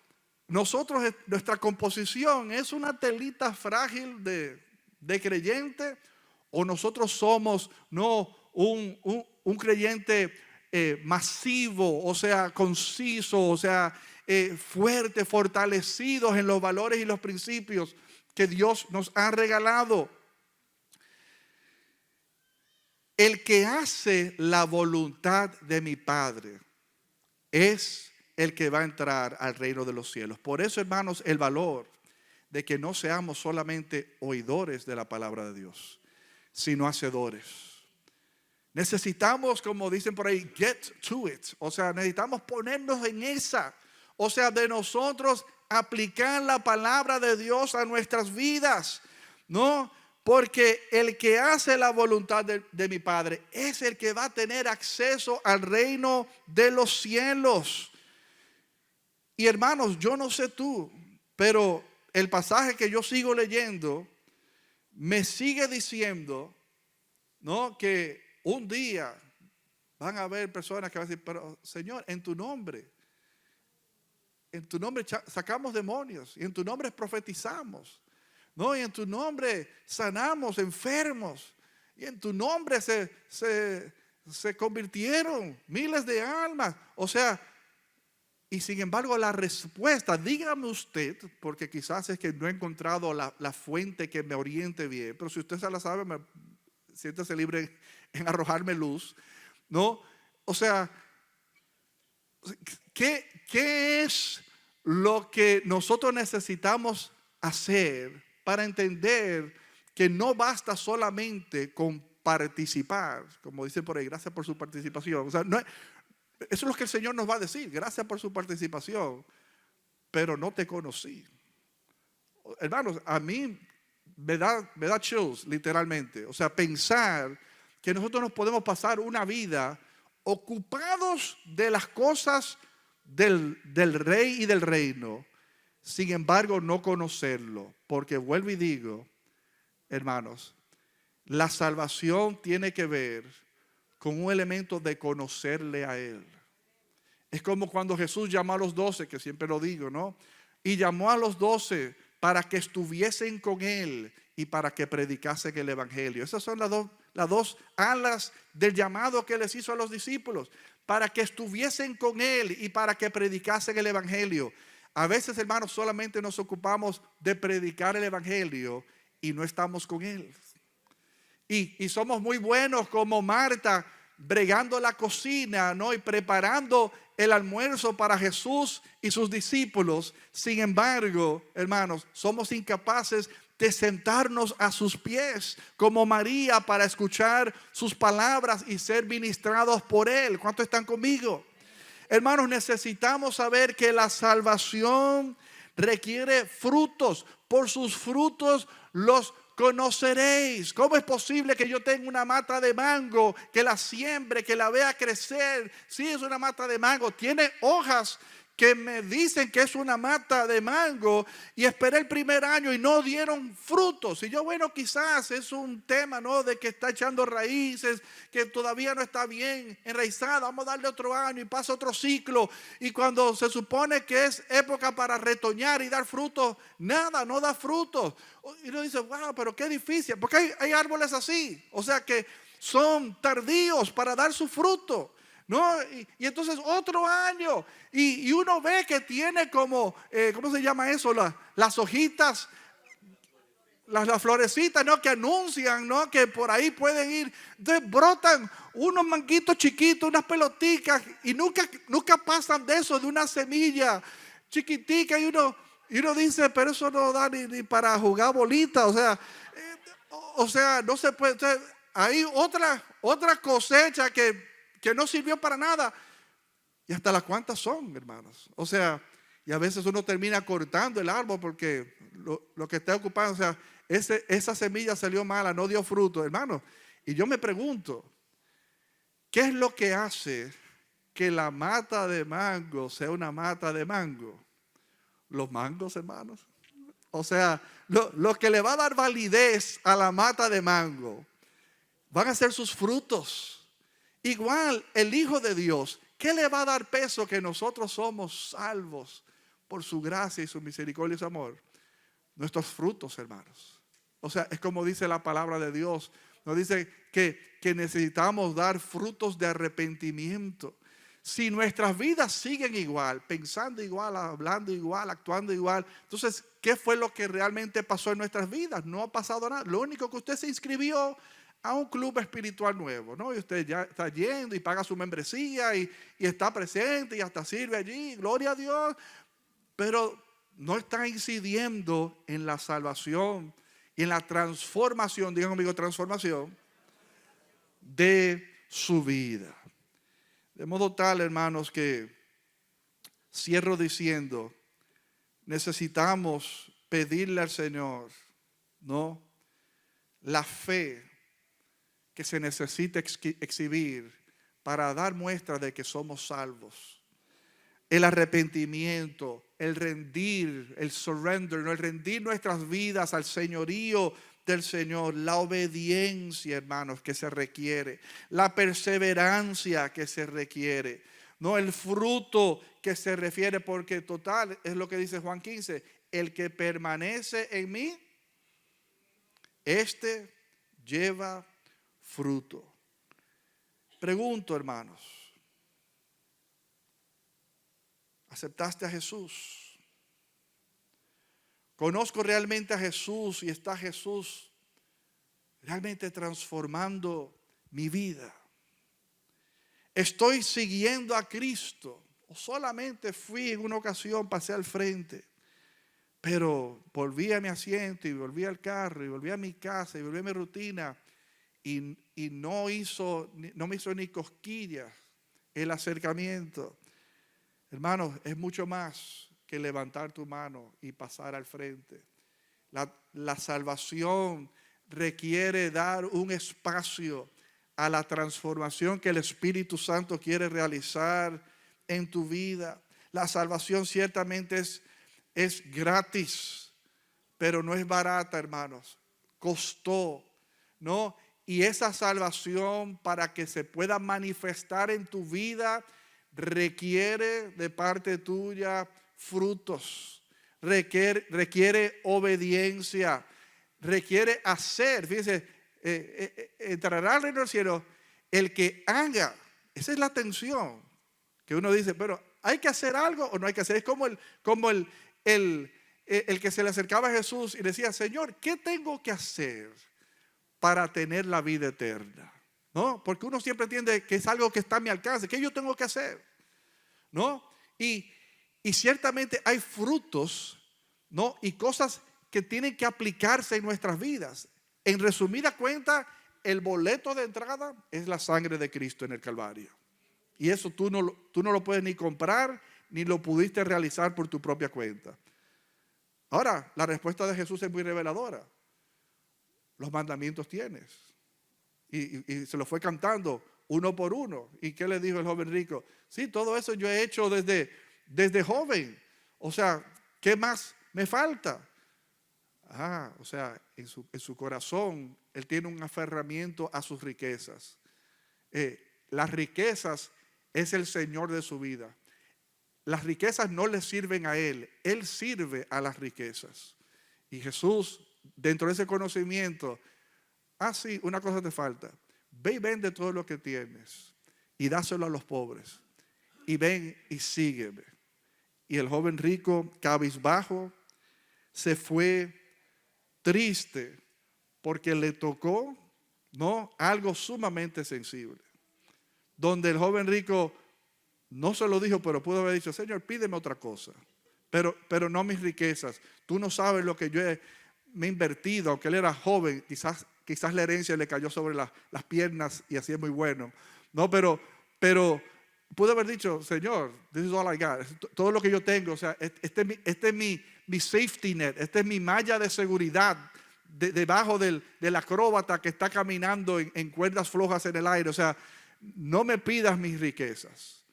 nuestra composición es una telita frágil de creyente, o nosotros somos no un creyente masivo, o sea, conciso, o sea, fuerte, fortalecidos en los valores y los principios que Dios nos ha regalado. El que hace la voluntad de mi Padre es el que va a entrar al reino de los cielos. Por eso, hermanos, el valor de que no seamos solamente oidores de la palabra de Dios, sino hacedores. Necesitamos, como dicen por ahí, get to it. O sea, necesitamos ponernos en esa. O sea, de nosotros aplicar la palabra de Dios a nuestras vidas, ¿no? Porque el que hace la voluntad de mi Padre es el que va a tener acceso al reino de los cielos. Y hermanos, yo no sé tú, pero el pasaje que yo sigo leyendo me sigue diciendo, ¿no? Que un día van a haber personas que van a decir, pero Señor, en tu nombre sacamos demonios, y en tu nombre profetizamos, ¿no? Y en tu nombre sanamos enfermos, y en tu nombre se convirtieron miles de almas. O sea, y sin embargo la respuesta, dígame usted, porque quizás es que no he encontrado la fuente que me oriente bien, pero si usted se la sabe, siéntese libre en arrojarme luz, ¿no? O sea, ¿qué es lo que nosotros necesitamos hacer para entender que no basta solamente con participar? Como dicen por ahí, gracias por su participación. O sea, eso es lo que el Señor nos va a decir, gracias por su participación, pero no te conocí. Hermanos, a mí me da chills, literalmente. O sea, pensar que nosotros nos podemos pasar una vida ocupados de las cosas del rey y del reino, sin embargo no conocerlo. Porque vuelvo y digo, hermanos, la salvación tiene que ver con un elemento de conocerle a Él. Es como cuando Jesús llamó a los 12, que siempre lo digo, ¿no? Y llamó a los 12 para que estuviesen con Él y para que predicasen el evangelio. Esas son las dos alas del llamado que les hizo a los discípulos, para que estuviesen con Él y para que predicasen el evangelio. A veces, hermanos, solamente nos ocupamos de predicar el evangelio y no estamos con Él. Y somos muy buenos como Marta, bregando la cocina, ¿no? Y preparando el almuerzo para Jesús y sus discípulos. Sin embargo, hermanos, somos incapaces de sentarnos a sus pies como María para escuchar sus palabras y ser ministrados por Él. ¿Cuántos están conmigo? Hermanos, necesitamos saber que la salvación requiere frutos. Por sus frutos los conoceréis. ¿Cómo es posible que yo tenga una mata de mango, que la siembre, que la vea crecer? Sí, es una mata de mango, tiene hojas que me dicen que es una mata de mango, y esperé el primer año y no dieron frutos. Y yo, bueno, quizás es un tema, ¿no? De que está echando raíces, que todavía no está bien enraizada. Vamos a darle otro año y pasa otro ciclo. Y cuando se supone que es época para retoñar y dar frutos, nada, no da frutos. Y uno dice, wow, pero qué difícil. Porque hay árboles así, o sea que son tardíos para dar su fruto, ¿no? Y entonces otro año y uno ve que tiene como, ¿cómo se llama eso? Las hojitas las florecitas, ¿no? Que anuncian, ¿no? Que por ahí pueden ir. Entonces brotan unos manguitos chiquitos, unas peloticas, y nunca pasan de eso, de una semilla chiquitica, y uno dice, pero eso no da ni para jugar bolita. O sea, no se puede. Entonces, hay otra cosecha que no sirvió para nada. Y hasta las cuantas son, hermanos. O sea, y a veces uno termina cortando el árbol porque lo que está ocupando, o sea, esa semilla salió mala, no dio fruto, hermano. Y yo me pregunto, ¿qué es lo que hace que la mata de mango sea una mata de mango? Los mangos, hermanos. O sea, lo que le va a dar validez a la mata de mango van a ser sus frutos. Igual el Hijo de Dios, ¿qué le va a dar peso que nosotros somos salvos por su gracia y su misericordia y su amor? Nuestros frutos, hermanos. O sea, es como dice la palabra de Dios. Nos dice que necesitamos dar frutos de arrepentimiento. Si nuestras vidas siguen igual, pensando igual, hablando igual, actuando igual, entonces, ¿qué fue lo que realmente pasó en nuestras vidas? No ha pasado nada. Lo único que usted se inscribió a un club espiritual nuevo, ¿no? Y usted ya está yendo y paga su membresía y está presente y hasta sirve allí, gloria a Dios, pero no está incidiendo en la salvación y en la transformación, digan conmigo, transformación de su vida. De modo tal, hermanos, que cierro diciendo, necesitamos pedirle al Señor, ¿no?, la fe que se necesita exhibir para dar muestra de que somos salvos. El arrepentimiento, el rendir, el surrender, ¿no?, el rendir nuestras vidas al señorío del Señor, la obediencia, hermanos, que se requiere, la perseverancia que se requiere, no el fruto que se refiere, porque total es lo que dice Juan 15, el que permanece en mí, este lleva fruto. Pregunto, hermanos, ¿aceptaste a Jesús? ¿Conozco realmente a Jesús y está Jesús realmente transformando mi vida? ¿Estoy siguiendo a Cristo? ¿O solamente fui en una ocasión, pasé al frente, pero volví a mi asiento y volví al carro y volví a mi casa y volví a mi rutina y no me hizo ni cosquillas el acercamiento? Hermanos, es mucho más que levantar tu mano y pasar al frente. La salvación requiere dar un espacio a la transformación que el Espíritu Santo quiere realizar en tu vida. La salvación ciertamente es gratis, pero no es barata, hermanos. Costó, ¿no? Y esa salvación, para que se pueda manifestar en tu vida, requiere de parte tuya frutos, requiere obediencia, requiere hacer. Fíjense, entrará al reino del cielo el que haga. Esa es la tensión que uno dice, pero ¿hay que hacer algo o no hay que hacer? Es como el que se le acercaba a Jesús y decía, Señor, ¿qué tengo que hacer para tener la vida eterna? ¿No? Porque uno siempre entiende que es algo que está a mi alcance. ¿Qué yo tengo que hacer? ¿No? Y ciertamente hay frutos, ¿no?, y cosas que tienen que aplicarse en nuestras vidas. En resumida cuenta, el boleto de entrada es la sangre de Cristo en el Calvario. Y eso tú no lo puedes ni comprar, ni lo pudiste realizar por tu propia cuenta. Ahora, la respuesta de Jesús es muy reveladora. Los mandamientos tienes. Y se lo fue cantando uno por uno. ¿Y qué le dijo el joven rico? Sí, todo eso yo he hecho desde joven. O sea, ¿qué más me falta? O sea, en su corazón él tiene un aferramiento a sus riquezas. Las riquezas es el Señor de su vida. Las riquezas no le sirven a él sirve a las riquezas. Y Jesús, dentro de ese conocimiento, sí, una cosa te falta. Ve y vende todo lo que tienes y dáselo a los pobres. Y ven y sígueme. Y el joven rico, cabizbajo, se fue triste porque le tocó, ¿no?, algo sumamente sensible. Donde el joven rico no se lo dijo, pero pudo haber dicho: Señor, pídeme otra cosa, pero no mis riquezas. Tú no sabes lo que me he invertido. Aunque él era joven, quizás la herencia le cayó sobre las piernas y así es muy bueno. No, pero pudo haber dicho: Señor, this is all I got. Todo lo que yo tengo, o sea, este es mi safety net, esta es mi malla de seguridad debajo del acróbata que está caminando en cuerdas flojas en el aire. O sea, no me pidas mis riquezas.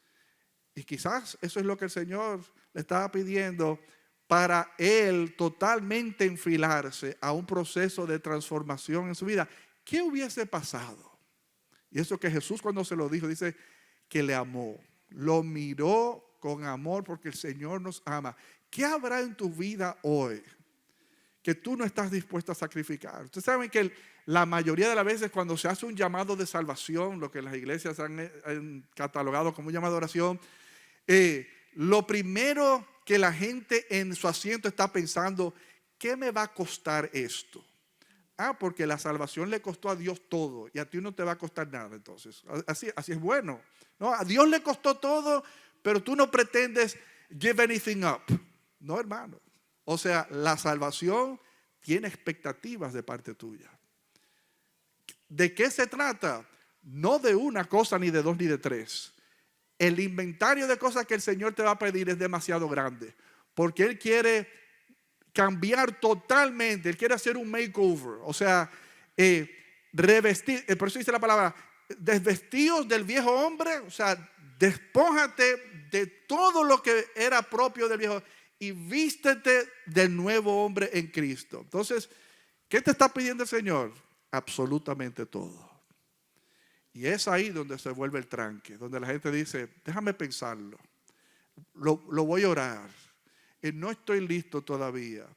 Y quizás eso es lo que el Señor le estaba pidiendo para él totalmente enfilarse a un proceso de transformación en su vida. ¿Qué hubiese pasado? Y eso que Jesús, cuando se lo dijo, dice que le amó. Lo miró con amor porque el Señor nos ama. ¿Qué habrá en tu vida hoy que tú no estás dispuesto a sacrificar? Ustedes saben que la mayoría de las veces cuando se hace un llamado de salvación, lo que las iglesias han catalogado como un llamado de oración, lo primero que la gente en su asiento está pensando: ¿qué me va a costar esto? Porque la salvación le costó a Dios todo y a ti no te va a costar nada. Entonces, así es bueno, ¿no? A Dios le costó todo, pero tú no pretendes give anything up. No, hermano. O sea, la salvación tiene expectativas de parte tuya. ¿De qué se trata? No de una cosa, ni de dos, ni de tres. El inventario de cosas que el Señor te va a pedir es demasiado grande, porque Él quiere cambiar totalmente. Él quiere hacer un makeover. O sea, revestir, por eso dice la palabra, desvestíos del viejo hombre. O sea, despójate de todo lo que era propio del viejo y vístete del nuevo hombre en Cristo. Entonces, ¿qué te está pidiendo el Señor? Absolutamente todo. Y es ahí donde se vuelve el tranque, donde la gente dice: déjame pensarlo, lo voy a orar, no estoy listo todavía.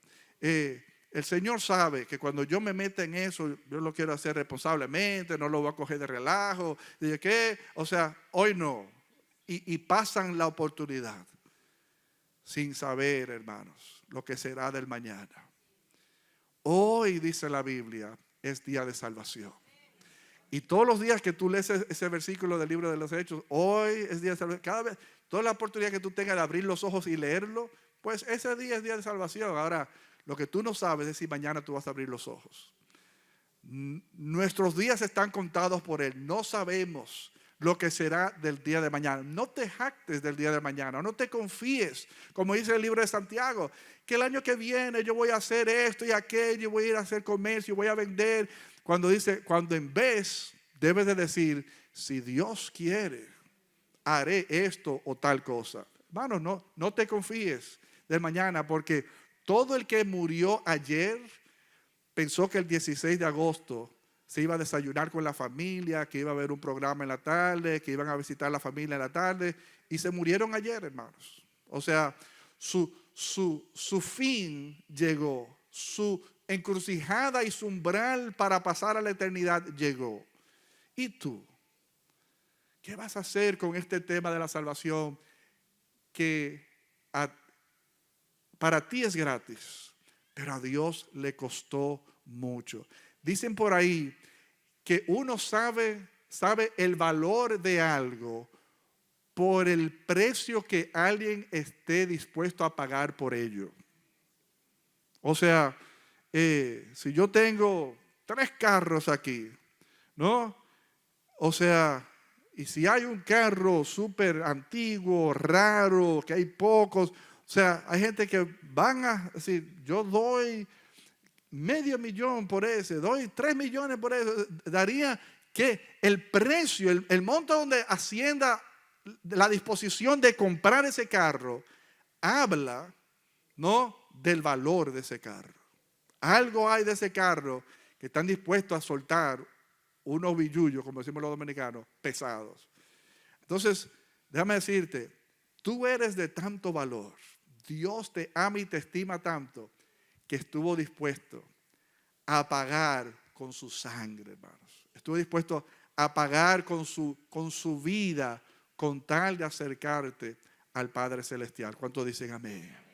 El Señor sabe que cuando yo me meta en eso, yo lo quiero hacer responsablemente, no lo voy a coger de relajo. ¿De qué? O sea, hoy no. Y pasan la oportunidad sin saber, hermanos, lo que será del mañana. Hoy, dice la Biblia, es día de salvación. Y todos los días que tú lees ese versículo del libro de los Hechos, hoy es día de salvación. Cada vez, toda la oportunidad que tú tengas de abrir los ojos y leerlo, pues ese día es día de salvación. Ahora, lo que tú no sabes es si mañana tú vas a abrir los ojos. Nuestros días están contados por Él. No sabemos lo que será del día de mañana. No te jactes del día de mañana. No te confíes, como dice el libro de Santiago, que el año que viene yo voy a hacer esto y aquello, voy a ir a hacer comercio, voy a vender. Cuando en vez debes de decir: si Dios quiere, haré esto o tal cosa. Hermano, no te confíes del mañana, porque todo el que murió ayer pensó que el 16 de agosto se iba a desayunar con la familia, que iba a haber un programa en la tarde, que iban a visitar a la familia en la tarde, y se murieron ayer, hermanos. O sea, su fin llegó, su encrucijada y su umbral para pasar a la eternidad llegó. ¿Y tú? ¿Qué vas a hacer con este tema de la salvación que para ti es gratis, pero a Dios le costó mucho? Dicen por ahí que uno sabe el valor de algo por el precio que alguien esté dispuesto a pagar por ello. O sea, si yo tengo 3 carros aquí, ¿no? O sea, y si hay un carro súper antiguo, raro, que hay pocos, o sea, hay gente que van a decir: yo doy $500,000 por ese, doy 3 millones por eso. Daría que el precio, el monto donde ascienda la disposición de comprar ese carro, habla, ¿no?, del valor de ese carro. Algo hay de ese carro que están dispuestos a soltar unos billullos, como decimos los dominicanos, pesados. Entonces, déjame decirte, tú eres de tanto valor. Dios te ama y te estima tanto que estuvo dispuesto a pagar con su sangre, hermanos. Estuvo dispuesto a pagar con su vida con tal de acercarte al Padre Celestial. ¿Cuántos dicen amén?